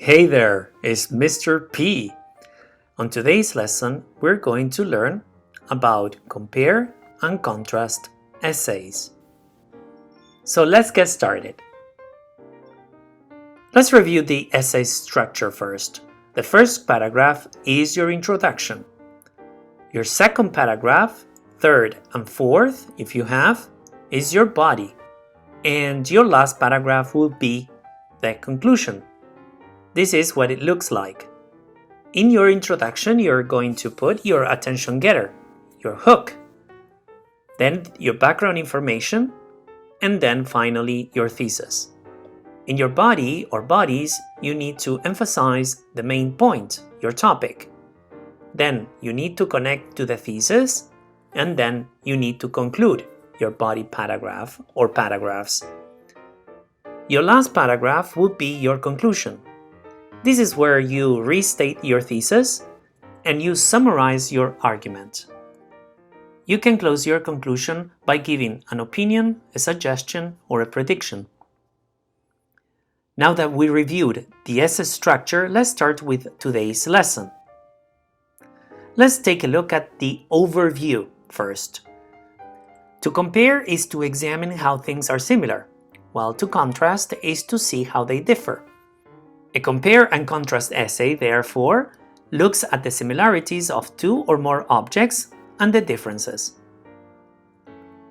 Hey there, it's Mr. P. On today's lesson, we're going to learn about compare and contrast essays. So let's get started. Let's review the essay structure first. The first paragraph is your introduction. Your second paragraph, third and fourth, if you have, is your body. And your last paragraph will be the conclusion. This is what it looks like. In your introduction, you're going to put your attention getter, your hook, then your background information, and then finally your thesis. In your body or bodies, you need to emphasize the main point, your topic. Then you need to connect to the thesis, and then you need to conclude your body paragraph or paragraphs. Your last paragraph would be your conclusion. This is where you restate your thesis and you summarize your argument. You can close your conclusion by giving an opinion, a suggestion, or a prediction. Now that we reviewed the essay structure, let's start with today's lesson. Let's take a look at the overview first. To compare is to examine how things are similar, while to contrast is to see how they differ. A compare and contrast essay, therefore, looks at the similarities of two or more objects and the differences.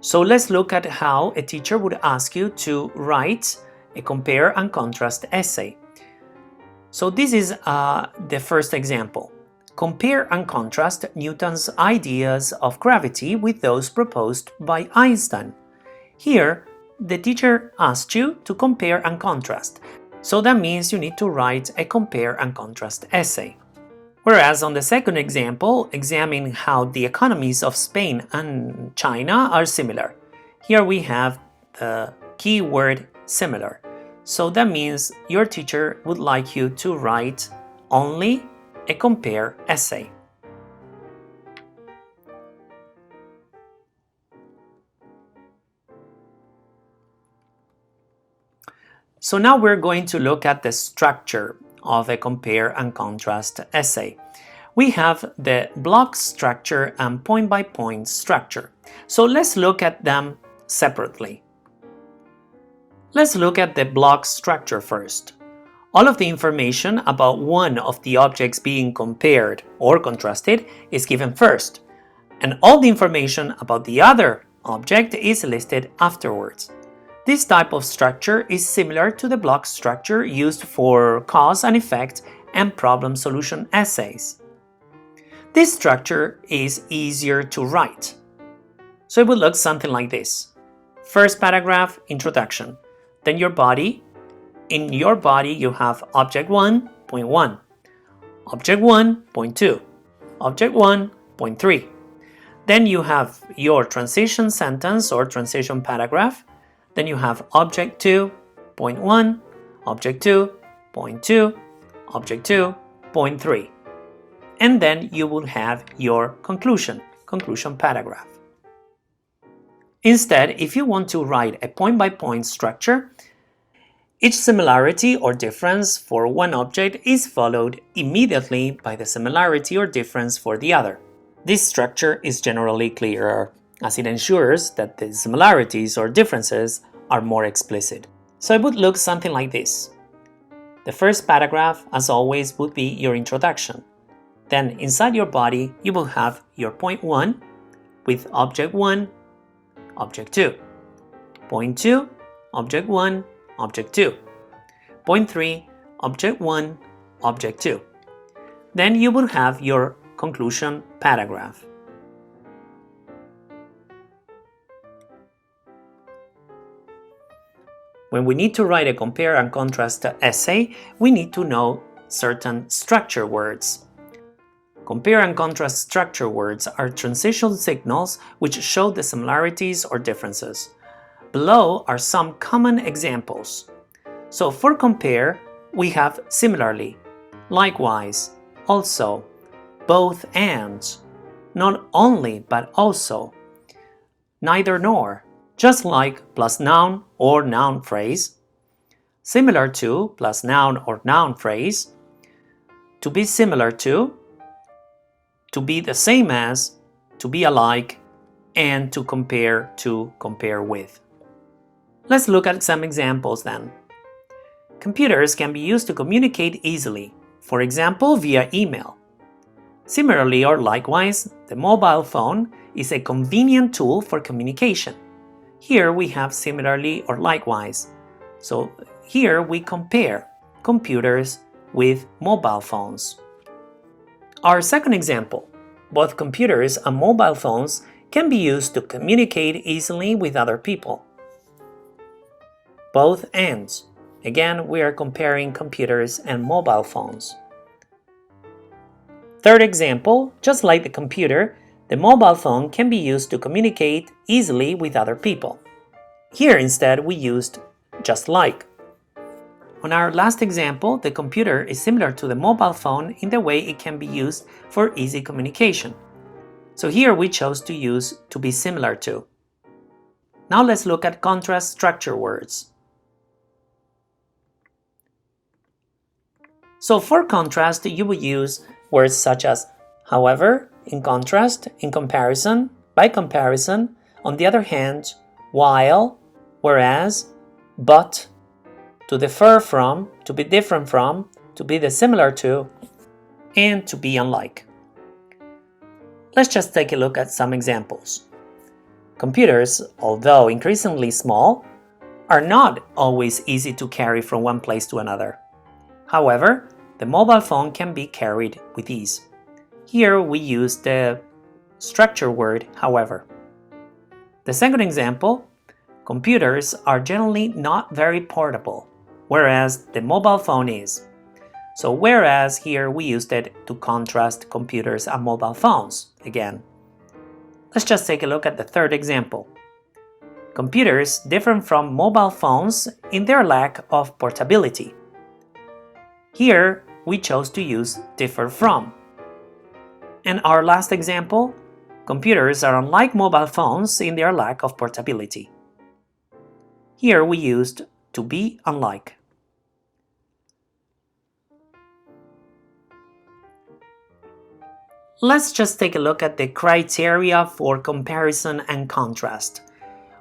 So let's look at how a teacher would ask you to write a compare and contrast essay. So this is the first example. Compare and contrast Newton's ideas of gravity with those proposed by Einstein. Here, the teacher asked you to compare and contrast. So that means you need to write a compare and contrast essay. Whereas on the second example, examine how the economies of Spain and China are similar. Here we have the keyword similar. So that means your teacher would like you to write only a compare essay. So now we're going to look at the structure of a compare and contrast essay. We have the block structure and point-by-point structure. So let's look at them separately. Let's look at the block structure first. All of the information about one of the objects being compared or contrasted is given first, and all the information about the other object is listed afterwards. This type of structure is similar to the block structure used for cause and effect and problem solution essays. This structure is easier to write. So it would look something like this. First paragraph, introduction. Then your body. In your body you have object 1, point 1, object 1, point 2, object 1, point 3. Then you have your transition sentence or transition paragraph. Then you have object 2, point 1, object 2, point 2, object 2, point 3. And then you will have your conclusion paragraph. Instead, if you want to write a point-by-point structure, each similarity or difference for one object is followed immediately by the similarity or difference for the other. This structure is generally clearer, as it ensures that the similarities or differences are more explicit. So it would look something like this. The first paragraph, as always, would be your introduction. Then inside your body, you will have your point 1 with object 1, object 2. Point 2, object 1, object 2. Point 3, object 1, object 2. Then you will have your conclusion paragraph. When we need to write a compare and contrast essay, we need to know certain structure words. Compare and contrast structure words are transition signals which show the similarities or differences. Below are some common examples. So for compare, we have similarly, likewise, also, both and, not only but also, neither nor, just like plus noun or noun phrase, similar to plus noun or noun phrase, to be similar to be the same as, to be alike, and to compare with. Let's look at some examples then. Computers can be used to communicate easily, for example via email. Similarly or likewise, the mobile phone is a convenient tool for communication. Here we have similarly or likewise. So here we compare computers with mobile phones. Our second example, both computers and mobile phones can be used to communicate easily with other people. Both ends. Again, we are comparing computers and mobile phones. Third example, just like the computer, the mobile phone can be used to communicate easily with other people. Here instead we used just like. On our last example, the computer is similar to the mobile phone in the way it can be used for easy communication. So here we chose to use to be similar to. Now let's look at contrast structure words. So for contrast, you would use words such as however, in contrast, in comparison, by comparison, on the other hand, while, whereas, but, to differ from, to be different from, to be dissimilar to, and to be unlike. Let's just take a look at some examples. Computers, although increasingly small, are not always easy to carry from one place to another. However, the mobile phone can be carried with ease. Here we use the structure word however. The second example, computers are generally not very portable, whereas the mobile phone is. So whereas here we used it to contrast computers and mobile phones again. Let's just take a look at the third example. Computers differ from mobile phones in their lack of portability. Here we chose to use differ from. And our last example, computers are unlike mobile phones in their lack of portability. Here we used to be unlike. Let's just take a look at the criteria for comparison and contrast.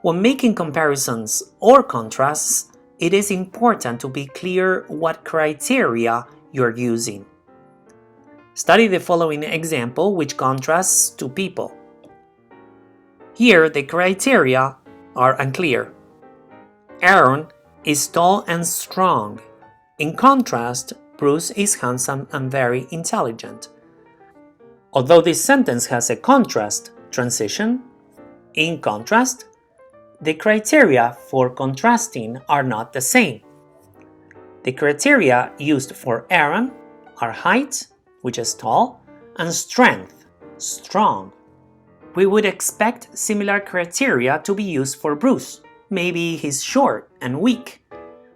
When making comparisons or contrasts, it is important to be clear what criteria you're using. Study the following example which contrasts two people. Here the criteria are unclear. Aaron is tall and strong. In contrast, Bruce is handsome and very intelligent. Although this sentence has a contrast transition, in contrast, the criteria for contrasting are not the same. The criteria used for Aaron are height, which is tall, and strength, strong. We would expect similar criteria to be used for Bruce. Maybe he's short and weak.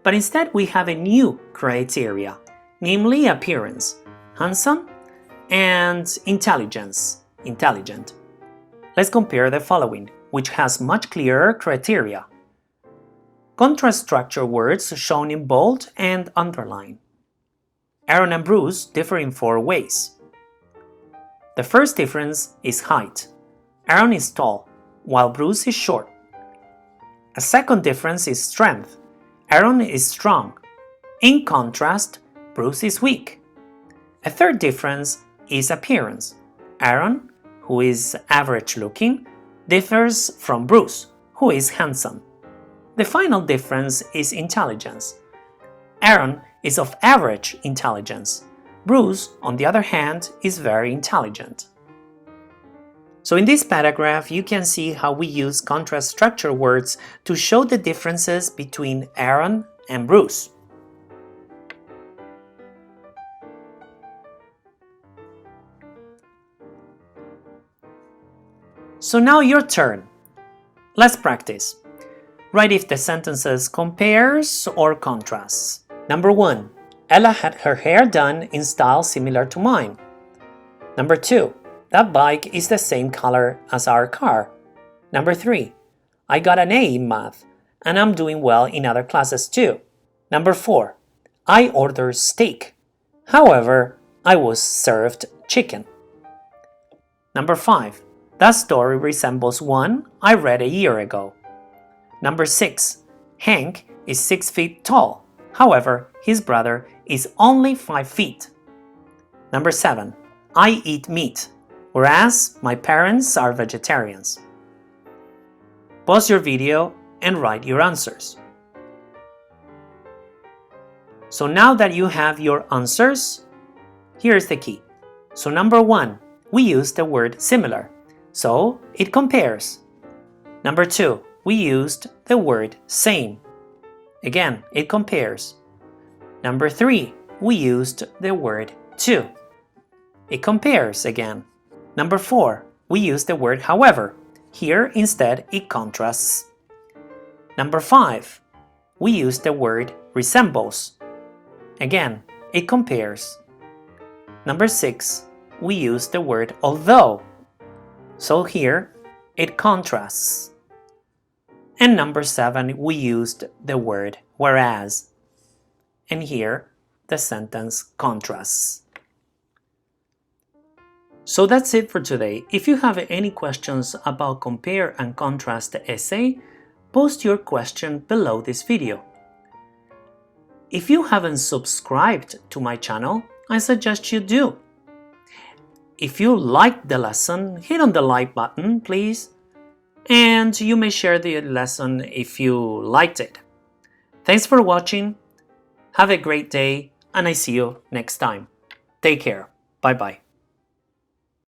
But instead we have a new criteria, namely appearance, handsome, and intelligence, intelligent. Let's compare the following, which has much clearer criteria. Contrast structure words shown in bold and underline. Aaron and Bruce differ in 4 ways. The first difference is height. Aaron is tall, while Bruce is short. A second difference is strength. Aaron is strong. In contrast, Bruce is weak. A third difference is appearance. Aaron, who is average looking, differs from Bruce, who is handsome. The final difference is intelligence. Aaron is of average intelligence. Bruce, on the other hand, is very intelligent. So in this paragraph, you can see how we use contrast structure words to show the differences between Aaron and Bruce. So now your turn. Let's practice. Write if the sentences compares or contrasts. Number 1. Ella had her hair done in style similar to mine. Number 2. That bike is the same color as our car. Number 3. I got an A in math, and I'm doing well in other classes too. Number 4. I ordered steak. However, I was served chicken. Number 5. That story resembles one I read a year ago. Number 6. Hank is 6 feet tall. However, his brother is only 5 feet. Number 7. I eat meat, whereas my parents are vegetarians. Pause your video and write your answers. So now that you have your answers, here's the key. So number 1, we use the word similar, so it compares. Number 2, we used the word same. Again, it compares. Number 3, we used the word to. It compares again. Number 4, we used the word however. Here, instead, it contrasts. Number 5, we used the word resembles. Again, it compares. Number 6, we use the word although. So here, it contrasts. And number 7, we used the word whereas. And here, the sentence contrasts. So that's it for today. If you have any questions about compare and contrast the essay, post your question below this video. If you haven't subscribed to my channel, I suggest you do. If you liked the lesson, hit on the like button, please. And you may share the lesson if you liked it. Thanks for watching. Have a great day, and I see you next time. Take care. Bye-bye.